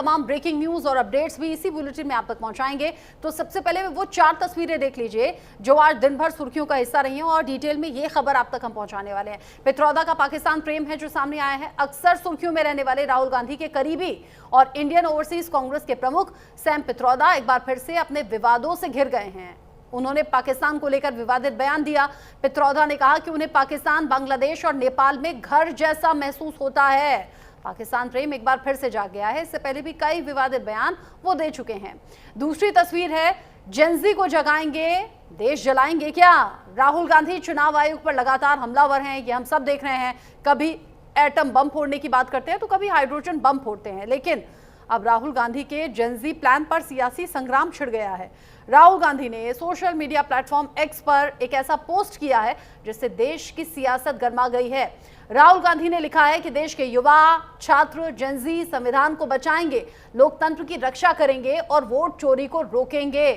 तमाम breaking news और updates भी इसी बुलेटिन में आप तक पहुंचाएंगे। तो सबसे पहले वो 4 तस्वीरें देख लीजिए जो आज दिन भर सुर्खियों का हिस्सा रही हैं और डिटेल में ये खबर आप तक हम पहुंचाने वाले हैं। पित्रोदा का पाकिस्तान प्रेम है जो सामने आया है। अक्सर सुर्खियों में रहने वाले राहुल गांधी के करीबी और इंडियन ओवरसीज कांग्रेस के प्रमुख सैम पित्रोदा एक बार फिर से अपने विवादों से घिर गए हैं। उन्होंने पाकिस्तान को लेकर विवादित बयान दिया। पित्रोदा ने कहा कि उन्हें पाकिस्तान, बांग्लादेश और नेपाल में घर जैसा महसूस होता है। पाकिस्तान प्रेम एक बार फिर से जाग गया है। इससे पहले भी कई विवादित बयान वो दे चुके हैं। दूसरी तस्वीर है, जेंजी को जगाएंगे, देश जलाएंगे क्या? राहुल गांधी चुनाव आयोग पर लगातार हमलावर हैं, ये हम सब देख रहे हैं। कभी एटम बम फोड़ने की बात करते हैं तो कभी हाइड्रोजन बम फोड़ते हैं, लेकिन अब राहुल गांधी के जेंजी प्लान पर सियासी संग्राम छिड़ गया है। राहुल गांधी ने सोशल मीडिया प्लेटफॉर्म एक्स पर एक ऐसा पोस्ट किया है जिससे देश की सियासत गर्मा गई है। राहुल गांधी ने लिखा है कि देश के युवा, छात्र, जेंजी संविधान को बचाएंगे, लोकतंत्र की रक्षा करेंगे और वोट चोरी को रोकेंगे।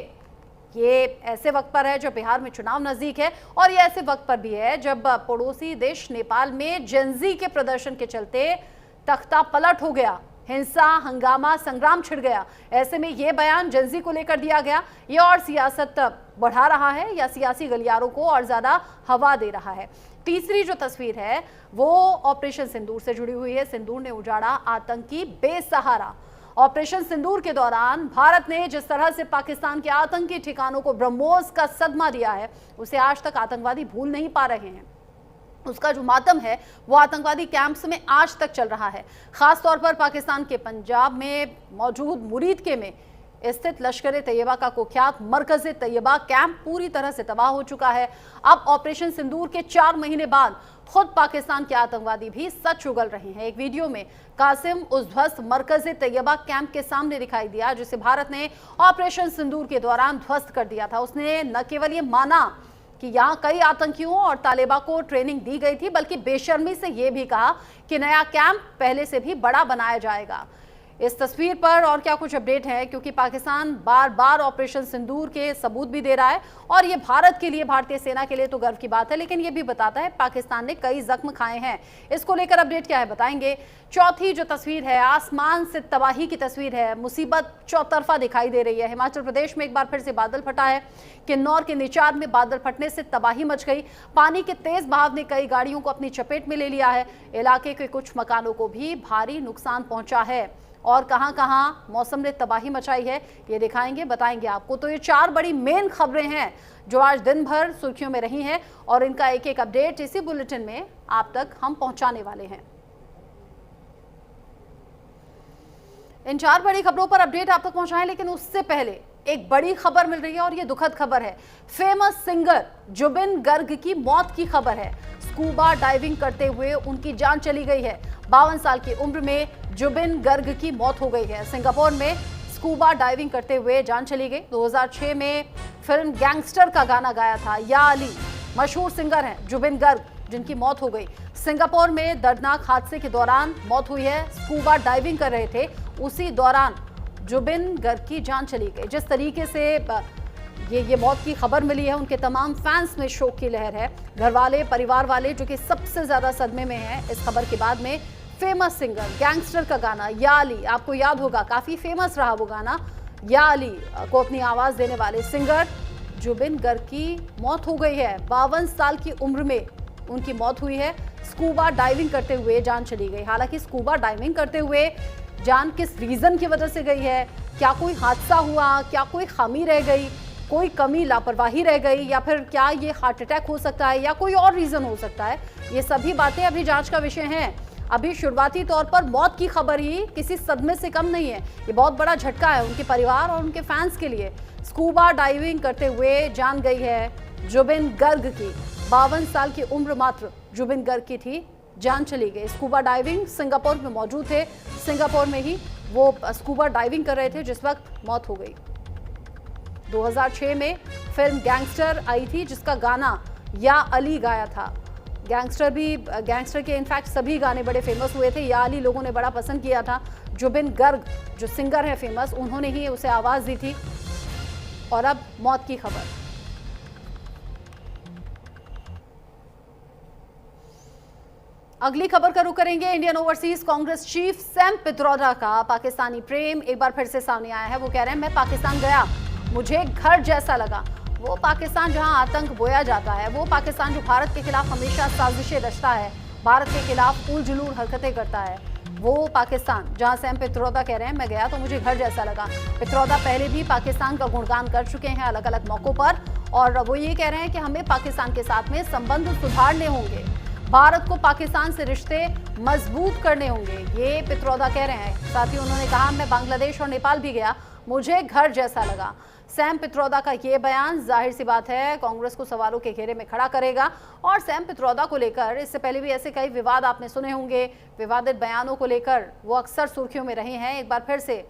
ये ऐसे वक्त पर है जब बिहार में चुनाव नजदीक है और ये ऐसे वक्त पर भी है जब पड़ोसी देश नेपाल में जेंजी के प्रदर्शन के चलते तख्ता पलट हो गया, हिंसा, हंगामा, संग्राम छिड़ गया। ऐसे में ये बयान जेंजी को लेकर दिया गया, ये और सियासत बढ़ा रहा है या सियासी गलियारों को और ज्यादा हवा दे रहा है। तीसरी जो तस्वीर है वो ऑपरेशन सिंदूर से जुड़ी हुई है। सिंदूर ने उजाड़ा आतंकी बेसहारा। ऑपरेशन सिंदूर के दौरान भारत ने जिस तरह से पाकिस्तान के आतंकी ठिकानों को ब्रह्मोस का सदमा दिया है, उसे आज तक आतंकवादी भूल नहीं पा रहे हैं। उसका जो मातम है वो आतंकवादी कैंप्स में आज तक चल रहा है। खास तौर पर पाकिस्तान के पंजाब में मौजूद मुरीदके में स्थित लश्कर-ए-तैयबा का कुख्यात मरकज़-ए-तैयबा कैंप पूरी तरह से तबाह हो चुका है। अब ऑपरेशन सिंदूर के 4 महीने बाद खुद पाकिस्तान के आतंकवादी भी सच उगल रहे हैं। एक वीडियो में कासिम उस ध्वस्त मरकज़-ए-तैयबा कैंप के सामने दिखाई दिया जिसे भारत ने ऑपरेशन सिंदूर के दौरान ध्वस्त कर दिया था। उसने न केवल ये माना कि यहाँ कई आतंकियों और तालिबान को ट्रेनिंग दी गई थी, बल्कि बेशर्मी से यह भी कहा कि नया कैंप पहले से भी बड़ा बनाया जाएगा। इस तस्वीर पर और क्या कुछ अपडेट है, क्योंकि पाकिस्तान बार बार ऑपरेशन सिंदूर के सबूत भी दे रहा है और ये भारत के लिए, भारतीय सेना के लिए तो गर्व की बात है, लेकिन ये भी बताता है पाकिस्तान ने कई जख्म खाए हैं। इसको लेकर अपडेट क्या है बताएंगे। चौथी जो तस्वीर है, आसमान से तबाही की तस्वीर है। मुसीबत चौतरफा दिखाई दे रही है। हिमाचल प्रदेश में एक बार फिर से बादल फटा है। किन्नौर के निचार में बादल फटने से तबाही मच गई। पानी के तेज बहाव ने कई गाड़ियों को अपनी चपेट में ले लिया है। इलाके के कुछ मकानों को भी भारी नुकसान पहुंचा है और कहां-कहां मौसम ने तबाही मचाई है ये दिखाएंगे, बताएंगे आपको। तो ये 4 बड़ी मेन खबरें हैं जो आज दिन भर सुर्खियों में रही हैं और इनका एक एक अपडेट इसी बुलेटिन में आप तक हम पहुंचाने वाले हैं। इन 4 बड़ी खबरों पर अपडेट आप तक पहुंचाएं, लेकिन उससे पहले एक बड़ी खबर मिल रही है और ये दुखद खबर है। फेमस सिंगर जुबिन गर्ग की मौत की खबर है। स्कूबा डाइविंग करते हुए उनकी जान चली गई है। 52 साल की उम्र में जुबिन गर्ग की मौत हो गई है। सिंगापुर में स्कूबा डाइविंग करते हुए जान चली गई। 2006 में फिल्म गैंगस्टर का गाना गाया था या अली। मशहूर सिंगर हैं जुबिन गर्ग, जिनकी मौत हो गई। सिंगापुर में दर्दनाक हादसे के दौरान मौत हुई है। स्कूबा डाइविंग कर रहे थे, उसी दौरान जुबिन गर्ग की जान चली गई। जिस तरीके से ये मौत की खबर मिली है, उनके तमाम फैंस में शोक की लहर है। घर वाले, परिवार वाले जो कि सबसे ज्यादा सदमे में हैं इस खबर के बाद में। फेमस सिंगर, गैंगस्टर का गाना या अली, आपको याद होगा काफी फेमस रहा वो गाना। या अली को अपनी आवाज देने वाले सिंगर जुबिन गर्ग की मौत हो गई है। 52 साल की उम्र में उनकी मौत हुई है। स्कूबा डाइविंग करते हुए जान चली गई। हालांकि स्कूबा डाइविंग करते हुए जान किस रीजन की वजह से गई है, क्या कोई हादसा हुआ, क्या कोई खामी रह गई, कोई कमी, लापरवाही रह गई, या फिर क्या ये हार्ट अटैक हो सकता है या कोई और रीजन हो सकता है, ये सभी बातें अभी जांच का विषय हैं। अभी शुरुआती तौर पर मौत की खबर ही किसी सदमे से कम नहीं है। ये बहुत बड़ा झटका है उनके परिवार और उनके फैंस के लिए। स्कूबा डाइविंग करते हुए जान गई है जुबिन गर्ग की। 52 साल की उम्र मात्र जुबिन गर्ग की थी, जान चली गई। स्कूबा डाइविंग सिंगापुर में मौजूद थे, सिंगापुर में ही वो स्कूबा डाइविंग कर रहे थे जिस वक्त मौत हो गई। 2006 में फिल्म गैंगस्टर आई थी जिसका गाना या अली गाया था। गैंगस्टर के इनफैक्ट सभी गाने बड़े फेमस हुए थे। या अली लोगों ने बड़ा पसंद किया था। जुबिन गर्ग जो सिंगर है फेमस, उन्होंने ही उसे आवाज दी थी। और अब मौत की खबर। अगली खबर का रुख करेंगे। Indian overseas Congress chief Sam Pitroda का पाकिस्तानी प्रेम एक बार फिर से सामने आया है। वो कह रहे हैं मैं पाकिस्तान गया, मुझे घर जैसा लगा। वो पाकिस्तान जहां आतंक बोया जाता है, वो पाकिस्तान जो भारत के खिलाफ हमेशा साजिशें रचता है, भारत के खिलाफ उल जुलूल हरकतें करता है, वो पाकिस्तान जहां सैम पित्रोदा कह रहे हैं मैं गया तो मुझे घर जैसा लगा। पित्रोदा पहले भी पाकिस्तान का गुणगान कर चुके हैं अलग अलग मौकों पर, और वो ये कह रहे हैं कि हमें पाकिस्तान के साथ में संबंध सुधारने होंगे, भारत को पाकिस्तान से रिश्ते मजबूत करने होंगे, ये पित्रोदा कह रहे हैं। साथ ही उन्होंने कहा मैं बांग्लादेश और नेपाल भी गया, मुझे घर जैसा लगा। सैम पित्रोदा का ये बयान जाहिर सी बात है कांग्रेस को सवालों के घेरे में खड़ा करेगा। और सैम पित्रोदा को लेकर इससे पहले भी ऐसे कई विवाद आपने सुने होंगे, विवादित बयानों को लेकर वो अक्सर सुर्खियों में रहे हैं। एक बार फिर से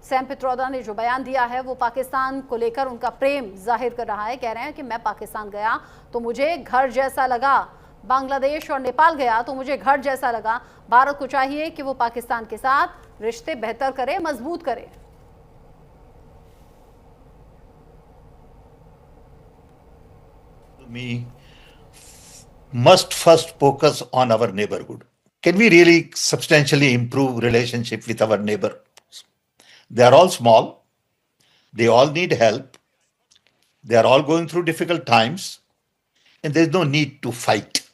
सैम पित्रोदा ने जो बयान दिया है वो पाकिस्तान को लेकर उनका प्रेम जाहिर कर रहा है। कह रहे हैं कि मैं पाकिस्तान गया तो मुझे घर जैसा लगा, बांग्लादेश और नेपाल गया तो मुझे घर जैसा लगा। भारत को चाहिए कि वो पाकिस्तान के साथ रिश्ते बेहतर करे, मजबूत करे। Me must first focus on our neighborhood. Can we really substantially improve relationship with our neighbors? They are all small. They all need help. They are all going through difficult times, and there is no need to fight.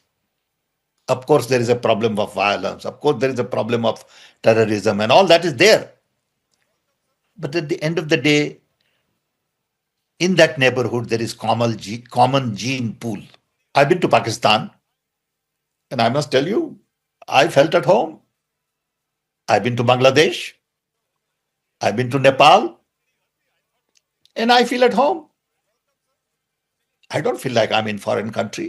Of course, there is a problem of violence. Of course, there is a problem of terrorism, and all that is there. But at the end of the day, in that neighborhood, there is common gene pool. I've been to Pakistan, and I must tell you, I felt at home. I've been to Bangladesh. I've been to Nepal, and I feel at home. I don't feel like I'm in foreign country.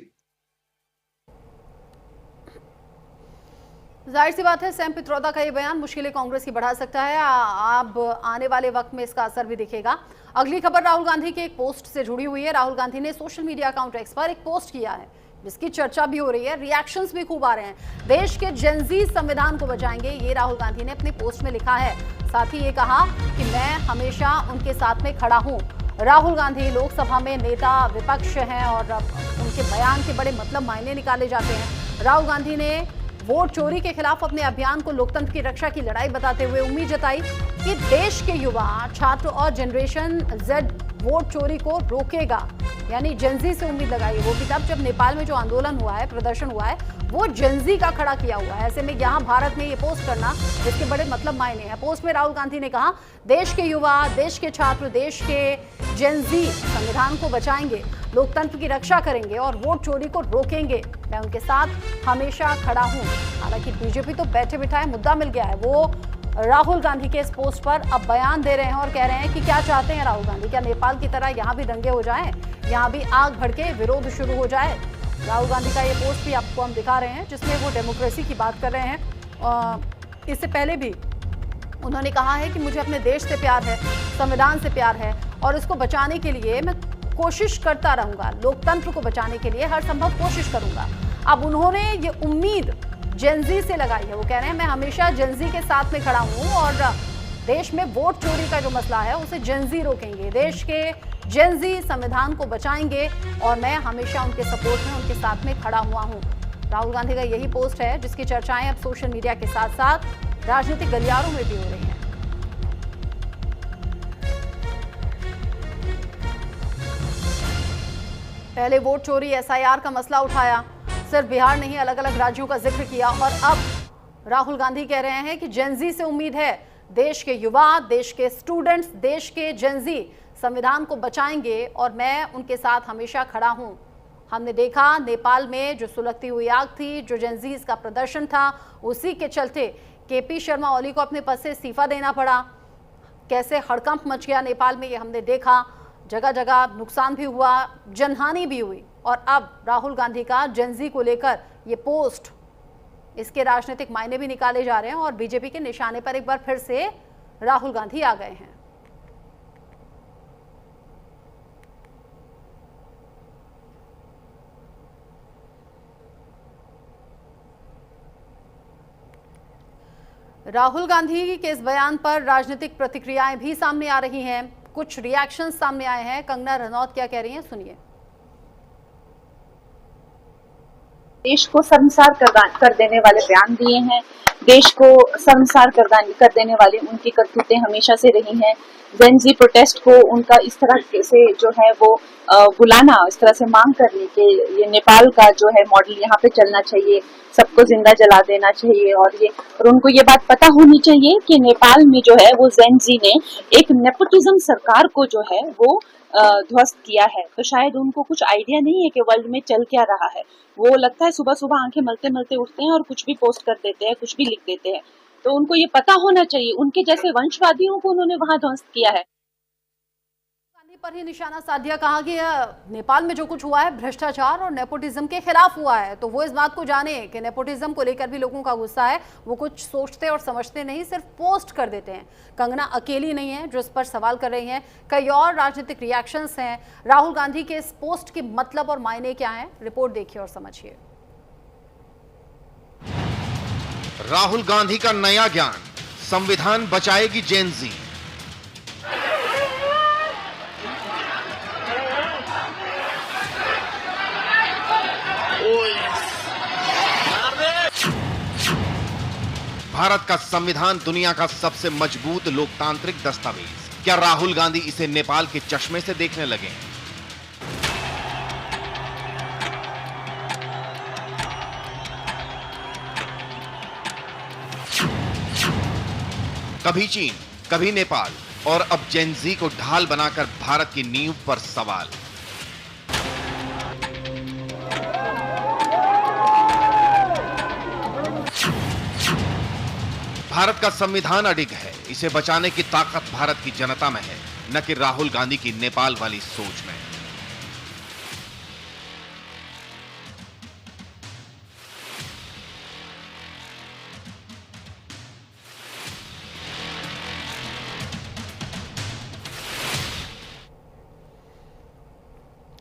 जाहिर सी बात है Sam Pitroda का ये बयान मुश्किलें कांग्रेस की बढ़ा सकता है। अब आने वाले वक्त में इसका असर भी दिखेगा। अगली खबर राहुल गांधी के एक पोस्ट से जुड़ी हुई है। राहुल गांधी ने सोशल मीडिया अकाउंट एक्स पर एक पोस्ट किया है जिसकी चर्चा भी हो रही है, रिएक्शंस भी खूब आ रहे हैं। देश के जेनजी संविधान को बचाएंगे, ये राहुल गांधी ने अपने पोस्ट में लिखा है। साथ ही ये कहा कि मैं हमेशा उनके साथ में खड़ा हूँ। राहुल गांधी लोकसभा में नेता विपक्ष हैं और उनके बयान के बड़े मतलब मायने निकाले जाते हैं। राहुल गांधी ने वोट चोरी के खिलाफ अपने अभियान को लोकतंत्र की रक्षा की लड़ाई बताते हुए उम्मीद जताई कि देश के युवा, छात्र और जनरेशन जेड वोट चोरी को रोकेगा। यानी जेनजी से उम्मीद लगाई वो कि तब जब नेपाल में जो आंदोलन हुआ है, प्रदर्शन हुआ है, वो जेनजी का खड़ा किया हुआ है। ऐसे में यहाँ भारत में ये पोस्ट करना इसके बड़े मतलब मायने हैं। पोस्ट में राहुल गांधी ने कहा देश के युवा, देश के छात्र, देश के जेनजी संविधान को बचाएंगे, लोकतंत्र की रक्षा करेंगे और वोट चोरी को रोकेंगे। मैं उनके साथ हमेशा खड़ा हूँ। हालांकि बीजेपी तो बैठे बिठाए मुद्दा मिल गया है। वो राहुल गांधी के इस पोस्ट पर अब बयान दे रहे हैं और कह रहे हैं कि क्या चाहते हैं राहुल गांधी, क्या नेपाल की तरह यहाँ भी दंगे हो जाएं, यहाँ भी आग भड़के, विरोध शुरू हो जाए। राहुल गांधी का ये पोस्ट भी आपको हम दिखा रहे हैं जिसमें वो डेमोक्रेसी की बात कर रहे हैं। इससे पहले भी उन्होंने कहा है कि मुझे अपने देश से प्यार है, संविधान से प्यार है और इसको बचाने के लिए मैं कोशिश करता रहूंगा, लोकतंत्र को बचाने के लिए हर संभव कोशिश करूंगा। अब उन्होंने ये उम्मीद जेनजी से लगाई है। वो कह रहे हैं मैं हमेशा जेनजी के साथ में खड़ा हूं और देश में वोट चोरी का जो मसला है उसे जेनजी रोकेंगे, देश के जेनजी संविधान को बचाएंगे और मैं हमेशा उनके सपोर्ट में, उनके साथ में खड़ा हुआ हूं। राहुल गांधी का यही पोस्ट है जिसकी चर्चाएं अब सोशल मीडिया के साथ साथ राजनीतिक गलियारों में भी हो रही हैं। पहले वोट चोरी, एसआईआर का मसला उठाया, सिर्फ बिहार नहीं अलग अलग राज्यों का जिक्र किया और अब राहुल गांधी कह रहे हैं कि जेनजी से उम्मीद है, देश के युवा, देश के स्टूडेंट्स, देश के जेनजी संविधान को बचाएंगे और मैं उनके साथ हमेशा खड़ा हूं। हमने देखा नेपाल में जो सुलगती हुई आग थी, जो जेनजीज का प्रदर्शन था, उसी के चलते केपी शर्मा ओली को अपने पद से इस्तीफा देना पड़ा। कैसे हड़कंप मच गया नेपाल में, ये हमने देखा। जगह जगह नुकसान भी हुआ, जनहानि भी हुई और अब राहुल गांधी का जेनजी को लेकर ये पोस्ट, इसके राजनीतिक मायने भी निकाले जा रहे हैं और बीजेपी के निशाने पर एक बार फिर से राहुल गांधी आ गए हैं। राहुल गांधी के इस बयान पर राजनीतिक प्रतिक्रियाएं भी सामने आ रही हैं, कुछ रिएक्शंस सामने आए हैं। कंगना रनौत क्या कह रही हैं, सुनिए। देश को शर्मसार कर देने वाले बयान दिए हैं, देश को शर्मसार कर देने वाली उनकी करतूतें हमेशा से रही हैं। जेन जी प्रोटेस्ट को उनका इस तरह से जो है वो बुलाना, इस तरह से मांग करने के ये नेपाल का जो है मॉडल यहाँ पे चलना चाहिए, सबको जिंदा जला देना चाहिए। और उनको ये बात पता होनी चाहिए कि नेपाल में जो है वो जेन जी ने एक नेपोटिज्म सरकार को जो है वो ध्वस्त किया है। तो शायद उनको कुछ आइडिया नहीं है कि वर्ल्ड में चल क्या रहा है। वो लगता है सुबह सुबह आंखें मलते मलते उठते हैं और कुछ भी पोस्ट कर देते हैं, कुछ भी लिख देते हैं। तो उनको ये पता होना चाहिए, उनके जैसे वंशवादियों को उन्होंने वहां ध्वस्त किया है। गांधी पर ही निशाना साध दिया, कहा कि नेपाल में जो कुछ हुआ है भ्रष्टाचार और नेपोटिज्म के खिलाफ हुआ है। तो वो इस बात को जाने कि नेपोटिज्म को लेकर भी लोगों का गुस्सा है, वो कुछ सोचते और समझते नहीं, सिर्फ पोस्ट कर देते हैं। कंगना अकेली नहीं है जो इस पर सवाल कर रही हैं, कई और राजनीतिक रिएक्शंस हैं। राहुल गांधी के इस पोस्ट के मतलब और मायने क्या है, रिपोर्ट देखिए और समझिए। राहुल गांधी का नया ज्ञान, संविधान बचाएगी जेन जी। भारत का संविधान दुनिया का सबसे मजबूत लोकतांत्रिक दस्तावेज। क्या राहुल गांधी इसे नेपाल के चश्मे से देखने लगे? कभी चीन, कभी नेपाल और अब जेन जी को ढाल बनाकर भारत की नींव पर सवाल। भारत का संविधान अडिग है, इसे बचाने की ताकत भारत की जनता में है, न कि राहुल गांधी की नेपाल वाली सोच में।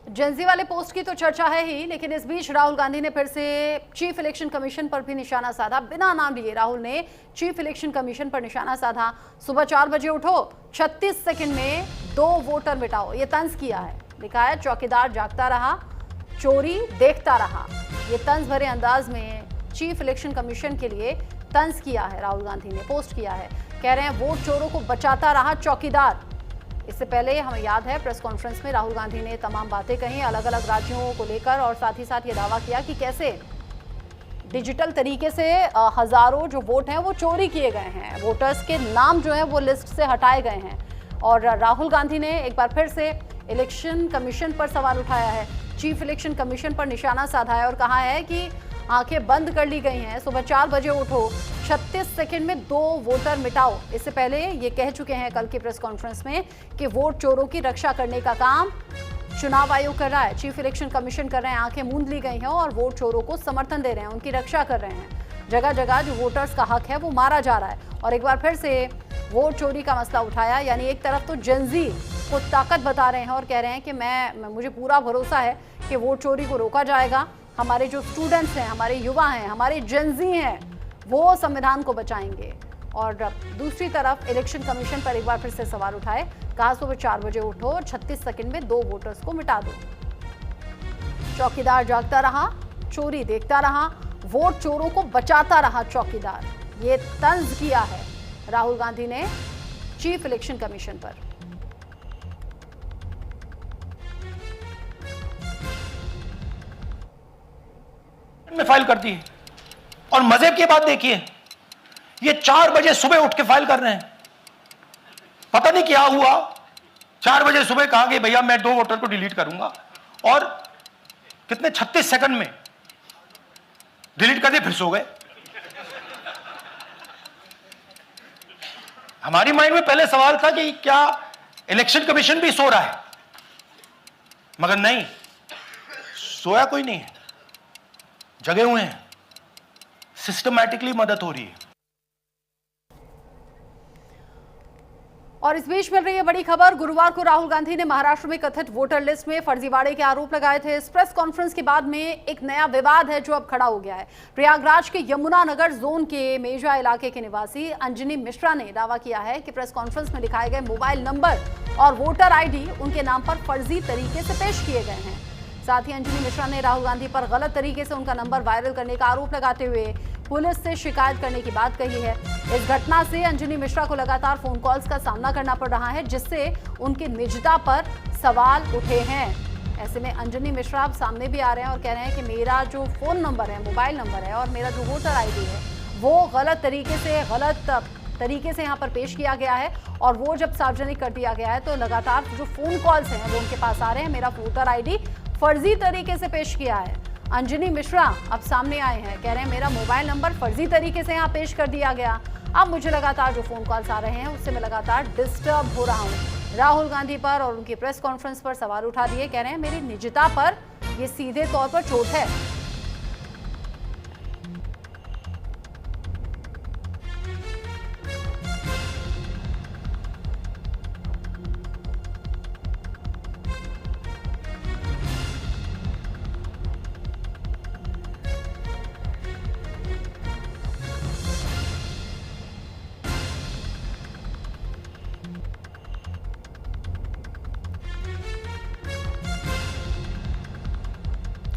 जेन जी वाले पोस्ट की तो चर्चा है ही, लेकिन इस बीच राहुल गांधी ने फिर से चीफ इलेक्शन कमीशन पर भी निशाना साधा। बिना नाम लिए राहुल ने चीफ इलेक्शन कमीशन पर निशाना साधा। सुबह 4 बजे उठो, 36 सेकंड में 2 वोटर मिटाओ, ये तंज किया है। लिखा है चौकीदार जागता रहा, चोरी देखता रहा। ये तंज भरे अंदाज में चीफ इलेक्शन कमीशन के लिए तंज किया है राहुल गांधी ने, पोस्ट किया है। कह रहे हैं वोट चोरों को बचाता रहा चौकीदार। इससे पहले हमें याद है प्रेस कॉन्फ्रेंस में राहुल गांधी ने तमाम बातें कही अलग अलग राज्यों को लेकर, और साथ ही साथ ये दावा किया कि कैसे डिजिटल तरीके से हजारों जो वोट हैं वो चोरी किए गए हैं, वोटर्स के नाम जो है वो लिस्ट से हटाए गए हैं। और राहुल गांधी ने एक बार फिर से इलेक्शन कमीशन पर सवाल उठाया है, चीफ इलेक्शन कमीशन पर निशाना साधा है और कहा है कि आंखें बंद कर ली गई हैं। सुबह 4 बजे उठो, 36 सेकंड में 2 वोटर मिटाओ। इससे पहले ये कह चुके हैं कल की प्रेस कॉन्फ्रेंस में कि वोट चोरों की रक्षा करने का काम चुनाव आयोग कर रहा है, चीफ इलेक्शन कमीशन कर रहे हैं। आंखें मूंद ली गई हैं और वोट चोरों को समर्थन दे रहे हैं, उनकी रक्षा कर रहे हैं। जगह जगह जो वोटर्स का हक है वो मारा जा रहा है। और एक बार फिर से वोट चोरी का मसला उठाया, यानी एक तरफ तो जेन जी को ताकत बता रहे हैं और कह रहे हैं कि मुझे पूरा भरोसा है कि वोट चोरी को रोका जाएगा। हमारे जो स्टूडेंट्स हैं, हमारे युवा हैं, हमारे जेन जी हैं, वो संविधान को बचाएंगे। और दूसरी तरफ इलेक्शन कमीशन पर एक बार फिर से सवाल उठाए, कहा सुबह 4 बजे उठो और 36 सेकंड में 2 वोटर्स को मिटा दो। चौकीदार जागता रहा, चोरी देखता रहा, वोट चोरों को बचाता रहा चौकीदार। ये तंज किया है राहुल गांधी ने चीफ इलेक्शन कमीशन पर। में फाइल कर दी है। और मजे की बात देखिए, ये 4 बजे सुबह उठ के फाइल कर रहे हैं। पता नहीं क्या हुआ, 4 बजे सुबह कहा कि भैया मैं 2 वोटर को डिलीट करूंगा, और कितने 36 सेकंड में डिलीट कर दिए, फिर सो गए। हमारी माइंड में पहले सवाल था कि क्या इलेक्शन कमीशन भी सो रहा है, मगर नहीं, सोया कोई नहीं है, जगे हुए हैं, सिस्टमैटिकली मदद हो रही है। और इस बीच मिल रही है बड़ी खबर। गुरुवार को राहुल गांधी ने महाराष्ट्र में कथित वोटर लिस्ट में फर्जीवाड़े के आरोप लगाए थे। इस प्रेस कॉन्फ्रेंस के बाद में एक नया विवाद है जो अब खड़ा हो गया है। प्रयागराज के यमुनानगर जोन के मेजा इलाके के निवासी अंजनी मिश्रा ने दावा किया है कि प्रेस कॉन्फ्रेंस में दिखाए गए मोबाइल नंबर और वोटर आईडी उनके नाम पर फर्जी तरीके से पेश किए गए हैं। साथ ही अंजनी मिश्रा ने राहुल गांधी पर गलत तरीके से उनका नंबर वायरल करने का आरोप लगाते हुए पुलिस से शिकायत करने की बात कही है। इस घटना से अंजनी मिश्रा को लगातार फोन कॉल्स का सामना करना पड़ रहा है, जिससे उनकी निजता पर सवाल उठे हैं। ऐसे में अंजनी मिश्रा अब सामने भी आ रहे हैं और कह रहे हैं कि मेरा जो फोन नंबर है, मोबाइल नंबर है और मेरा जो वोटर आईडी है वो गलत तरीके से यहाँ पर पेश किया गया है और वो जब सार्वजनिक कर दिया गया है तो लगातार जो फोन कॉल्स हैं वो उनके पास आ रहे हैं। मेरा वोटर आईडी फर्जी तरीके से पेश किया है। अंजनी मिश्रा अब सामने आए हैं, कह रहे हैं मेरा मोबाइल नंबर फर्जी तरीके से यहाँ पेश कर दिया गया। अब मुझे लगातार जो फोन कॉल्स आ रहे हैं उससे मैं लगातार डिस्टर्ब हो रहा हूँ। राहुल गांधी पर और उनकी प्रेस कॉन्फ्रेंस पर सवाल उठा दिए, कह रहे हैं मेरी निजता पर ये सीधे तौर पर चोट है।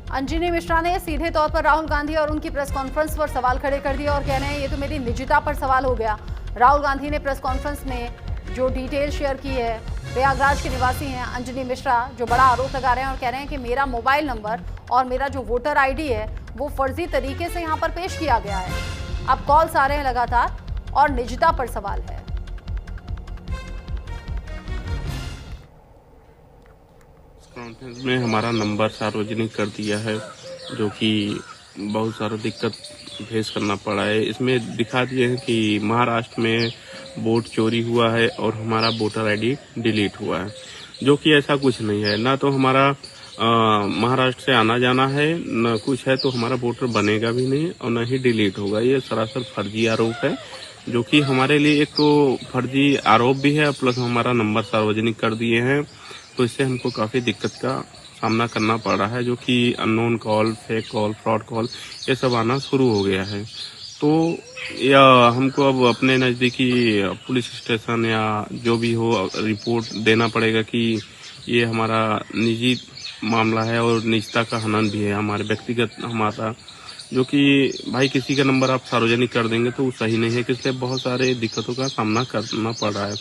अंजनी मिश्रा ने सीधे तौर पर राहुल गांधी और उनकी प्रेस कॉन्फ्रेंस पर सवाल खड़े कर दिए और कह रहे हैं ये तो मेरी निजता पर सवाल हो गया। राहुल गांधी ने प्रेस कॉन्फ्रेंस में जो डिटेल शेयर की है, प्रयागराज के निवासी हैं अंजनी मिश्रा, जो बड़ा आरोप लगा रहे हैं और कह रहे हैं कि मेरा मोबाइल नंबर और मेरा जो वोटर आईडी है वो फर्जी तरीके से यहाँ पर पेश किया गया है। अब कॉल्स आ रहे हैं लगातार और निजता पर सवाल है। कॉन्फ्रेंस में हमारा नंबर सार्वजनिक कर दिया है, जो कि बहुत सारा दिक्कत फेस करना पड़ा है। इसमें दिखा दिए हैं कि महाराष्ट्र में वोट चोरी हुआ है और हमारा वोटर आईडी डिलीट हुआ है, जो कि ऐसा कुछ नहीं है। ना तो हमारा महाराष्ट्र से आना जाना है, न कुछ है, तो हमारा वोटर बनेगा भी नहीं और न ही डिलीट होगा। ये सरासर फर्जी आरोप है, जो कि हमारे लिए एक तो फर्जी आरोप भी है, प्लस हमारा नंबर सार्वजनिक कर दिए हैं, तो इससे हमको काफ़ी दिक्कत का सामना करना पड़ रहा है, जो कि unknown call, fake call, fraud call ये सब आना शुरू हो गया है। तो या हमको अब अपने नज़दीकी पुलिस स्टेशन या जो भी हो रिपोर्ट देना पड़ेगा कि ये हमारा निजी मामला है और निजता का हनन भी है, हमारे व्यक्तिगत हमारा, जो कि भाई किसी का नंबर आप सार्वजनिक कर देंगे तो वो सही नहीं है, इसलिए बहुत सारे दिक्कतों का सामना करना पड़ रहा है।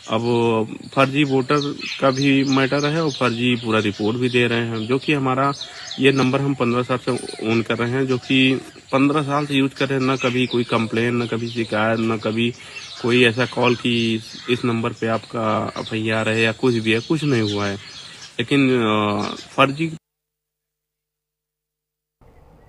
अब फर्जी वोटर का भी मैटर है और फर्जी पूरा रिपोर्ट भी दे रहे हैं, जो कि हमारा ये नंबर हम 15 साल से ऑन कर रहे हैं, जो कि 15 साल से यूज कर रहे हैं। न कभी कोई कंप्लेन, न कभी शिकायत, न कभी कोई ऐसा कॉल कि इस नंबर पे आपका FIR है या कुछ भी है, कुछ नहीं हुआ है। लेकिन फर्जी।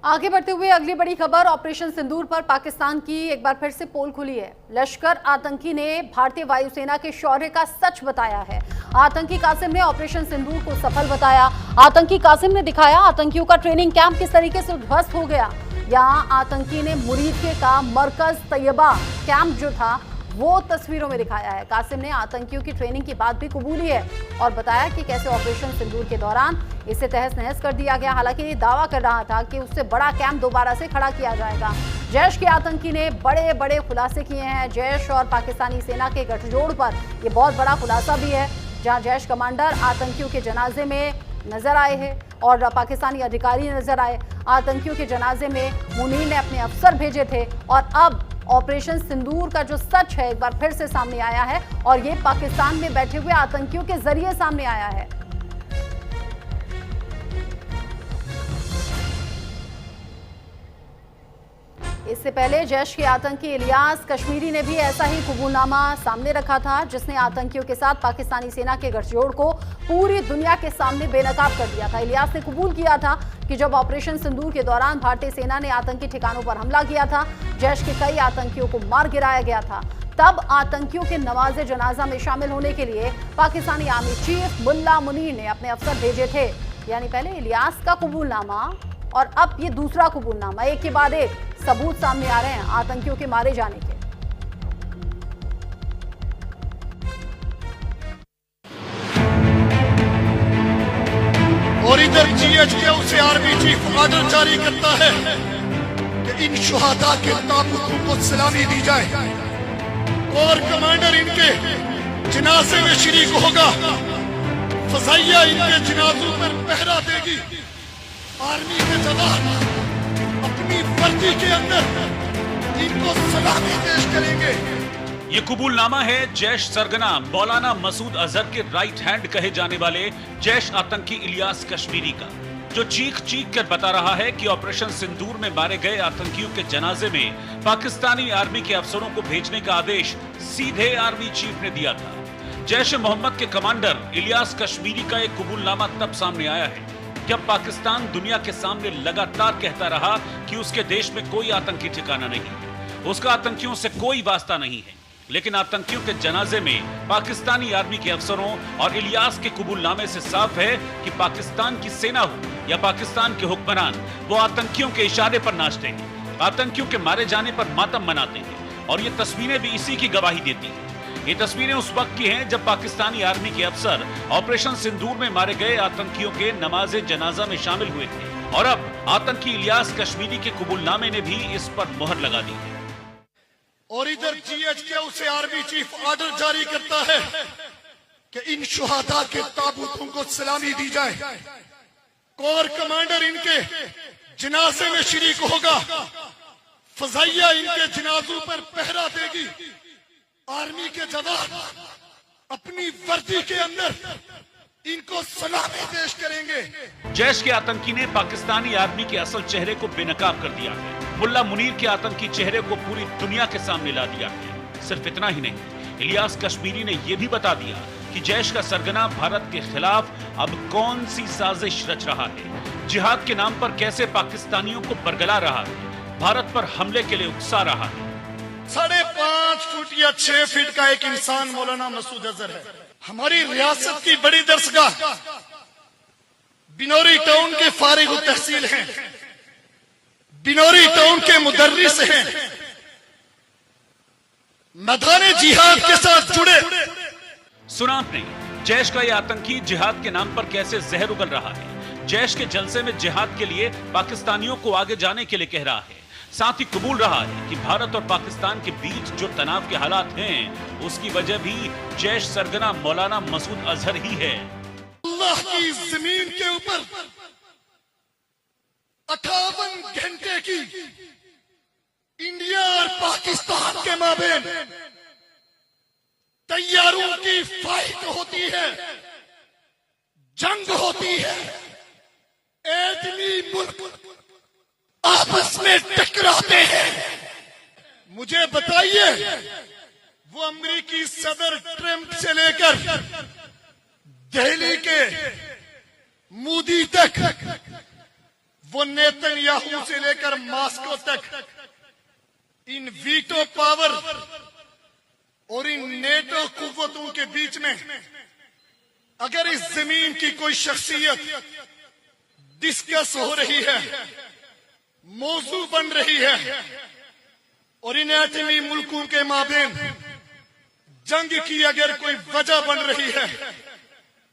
आगे बढ़ते हुए अगली बड़ी खबर, ऑपरेशन सिंदूर पर पाकिस्तान की एक बार फिर से पोल खुली है। लश्कर आतंकी ने भारतीय वायुसेना के शौर्य का सच बताया है। आतंकी कासिम ने ऑपरेशन सिंदूर को सफल बताया। आतंकी कासिम ने दिखाया आतंकियों का ट्रेनिंग कैंप किस तरीके से ध्वस्त हो गया। यहाँ आतंकी ने मुरीद का मरकज तैयबा कैंप जो था वो तस्वीरों में दिखाया है। कासिम ने आतंकियों की ट्रेनिंग की बात भी कबूली है और बताया कि कैसे ऑपरेशन सिंदूर के दौरान इसे तहस नहस कर दिया गया। हालांकि ये दावा कर रहा था कि उससे बड़ा कैंप दोबारा से खड़ा किया जाएगा। जैश के आतंकी ने बड़े बड़े खुलासे किए हैं। जैश और पाकिस्तानी सेना के गठजोड़ पर ये बहुत बड़ा खुलासा भी है, जहां जैश कमांडर आतंकियों के जनाजे में नजर आए हैं और पाकिस्तानी अधिकारी नजर आए। आतंकियों के जनाजे में मुनीर ने अपने अफसर भेजे थे और अब ऑपरेशन सिंदूर का जो सच है एक बार फिर से सामने आया है और ये पाकिस्तान में बैठे हुए आतंकियों के जरिए सामने आया है। इससे पहले जैश के आतंकी इलियास कश्मीरी ने भी ऐसा ही कबूलनामा सामने रखा था, जिसने आतंकियों के साथ पाकिस्तानी सेना के गठजोड़ को पूरी दुनिया के सामने बेनकाब कर दिया था। इलियास ने कबूल किया था कि जब ऑपरेशन सिंदूर के दौरान भारतीय सेना ने आतंकी ठिकानों पर हमला किया था, जैश के कई आतंकियों को मार गिराया गया था। तब आतंकियों के नमाज़े जनाजा में शामिल होने के लिए पाकिस्तानी आर्मी चीफ मुल्ला मुनीर ने अपने अफसर भेजे थे। यानी पहले इलियास का कबूलनामा और अब ये दूसरा कबूलनामा, एक के बाद एक सबूत सामने आ रहे हैं आतंकियों के मारे जाने के। और इधर GHQ से आर्मी चीफ ऑर्डर जारी करता है कि इन शुहादा के ताबूतों को सलामी दी जाए और कमांडर इनके जनाजे में शरीक होगा। फजाइया इनके जनाजों पर पहरा देगी। आर्मी के जवान अपनी वर्दी के अंदर इनको सलामी पेश करेंगे। ये कबूलनामा है जैश सरगना मौलाना मसूद अजहर के राइट हैंड कहे जाने वाले जैश आतंकी इलियास कश्मीरी का, जो चीख चीख कर बता रहा है कि ऑपरेशन सिंदूर में मारे गए आतंकियों के जनाजे में पाकिस्तानी आर्मी के अफसरों को भेजने का आदेश सीधे आर्मी चीफ ने दिया था। जैश मोहम्मद के कमांडर इलियास कश्मीरी का एक कबूलनामा तब सामने आया है जब पाकिस्तान दुनिया के सामने लगातार कहता रहा कि उसके देश में कोई आतंकी ठिकाना नहीं है, उसका आतंकियों से कोई वास्ता नहीं है। लेकिन आतंकियों के जनाजे में पाकिस्तानी आर्मी के अफसरों और इलियास के कबूलनामे से साफ है कि पाकिस्तान की सेना हो या पाकिस्तान के हुक्मरान, वो आतंकियों के इशारे पर नाचते हैं, आतंकियों के मारे जाने पर मातम मनाते हैं। और ये तस्वीरें भी इसी की गवाही देती हैं। ये तस्वीरें उस वक्त की हैं जब पाकिस्तानी आर्मी के अफसर ऑपरेशन सिंदूर में मारे गए आतंकियों के नमाज जनाजा में शामिल हुए थे। और अब आतंकी इलियास कश्मीरी के कबूलनामे ने भी इस पर मुहर लगा दी है। और इधर GHQ से आर्मी चीफ ऑर्डर जारी करता है कि इन शुहादा के ताबूतों को सलामी दी जाए। कोर कमांडर इनके जनाजे में शरीक होगा। फजाइया इनके जनाजों पर पहरा देगी। आर्मी के जवान अपनी वर्दी के अंदर इनको सलामी पेश करेंगे। जैश के आतंकी ने पाकिस्तानी आर्मी के असल चेहरे को बेनकाब कर दिया है। मुल्ला मुनीर के आतंकी चेहरे को पूरी दुनिया के सामने ला दिया है। सिर्फ इतना ही नहीं, इलियास कश्मीरी ने यह भी बता दिया कि जैश का सरगना भारत के खिलाफ अब कौन सी साजिश रच रहा है, जिहाद के नाम पर कैसे पाकिस्तानियों को बरगला रहा है, भारत पर हमले के लिए उकसा रहा है। 5.5 फुट या 6 फीट का एक इंसान मौलाना मसूद अजहर है। हमारी रियासत की बड़ी दरसगाह बिनौरी टाउन के फारिग तहसील हैं, बिनौरी टाउन के मुदर्रिस हैं, मैदान जिहाद के साथ जुड़े। सुना आपने, जैश का यह आतंकी जिहाद के नाम पर कैसे जहर उगल रहा है। जैश के जलसे में जिहाद के लिए पाकिस्तानियों को आगे जाने के लिए कह रहा है। साथ ही कबूल रहा है कि भारत और पाकिस्तान के बीच जो तनाव के हालात हैं, उसकी वजह भी जैश सरगना मौलाना मसूद अजहर ही है। अल्लाह की जमीन के ऊपर 58 घंटे की इंडिया और पाकिस्तान के माबेन तैयारों की फाइट होती है, जंग होती है। एटमी मुल्क आपस में टकराते हैं। मुझे बताइए, वो अमेरिकी सदर ट्रंप से लेकर दिल्ली के मोदी तक, वो नेतन्याहू से लेकर मॉस्को तक, इन वीटो पावर और इन नेटो कुव्वतों के बीच में अगर इस जमीन की कोई शख्सियत डिस्कस हो रही है, मौजू बन रही है और इन एटमी मुल्कों के माबेन जंग की अगर कोई वजह बन रही है,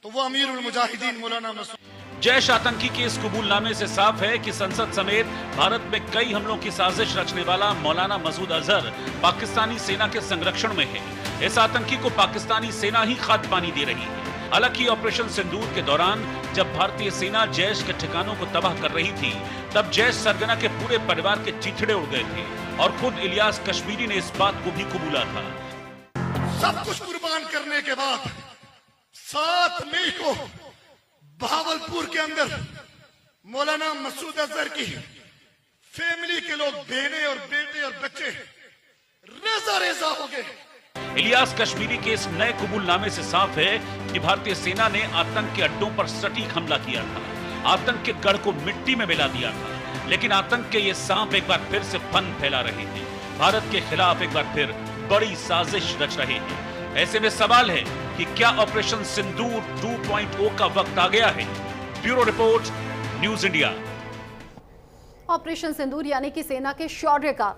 तो वो अमीरुल मुजाहिदीन मौलाना मसूद। जैश आतंकी के इस कबूलनामे से साफ है कि संसद समेत भारत में कई हमलों की साजिश रचने वाला मौलाना मसूद अजहर पाकिस्तानी सेना के संरक्षण में है। इस आतंकी को पाकिस्तानी सेना ही खाद पानी दे रही है। हालांकि ऑपरेशन सिंदूर के दौरान जब भारतीय सेना जैश के ठिकानों को तबाह कर रही थी, तब जैश सरगना के पूरे परिवार के चिथड़े उड़ गए थे और खुद इलियास कश्मीरी ने इस बात को भी कबूला था। सब कुछ कुर्बान करने के बाद 7 मई को बहावलपुर के अंदर मौलाना मसूद अजहर की फैमिली के लोग, बहने और बेटे और बच्चे रेजा रेजा हो गए। इलियास कश्मीरी के इस नए कबूलनामे से साफ है कि भारतीय सेना ने आतंक के अड्डों पर सटीक हमला किया था, आतंक के गढ़ को मिट्टी में मिला दिया था। लेकिन आतंक के ये सांप एक बार फिर से फन फैला रहे हैं, भारत के खिलाफ एक बार फिर बड़ी साजिश रच रहे हैं। ऐसे में सवाल है कि क्या ऑपरेशन सिंदूर 2.0 का वक्त आ गया है? Bureau report, news India. Operation Sindoor यानी कि सेना के शौर्य का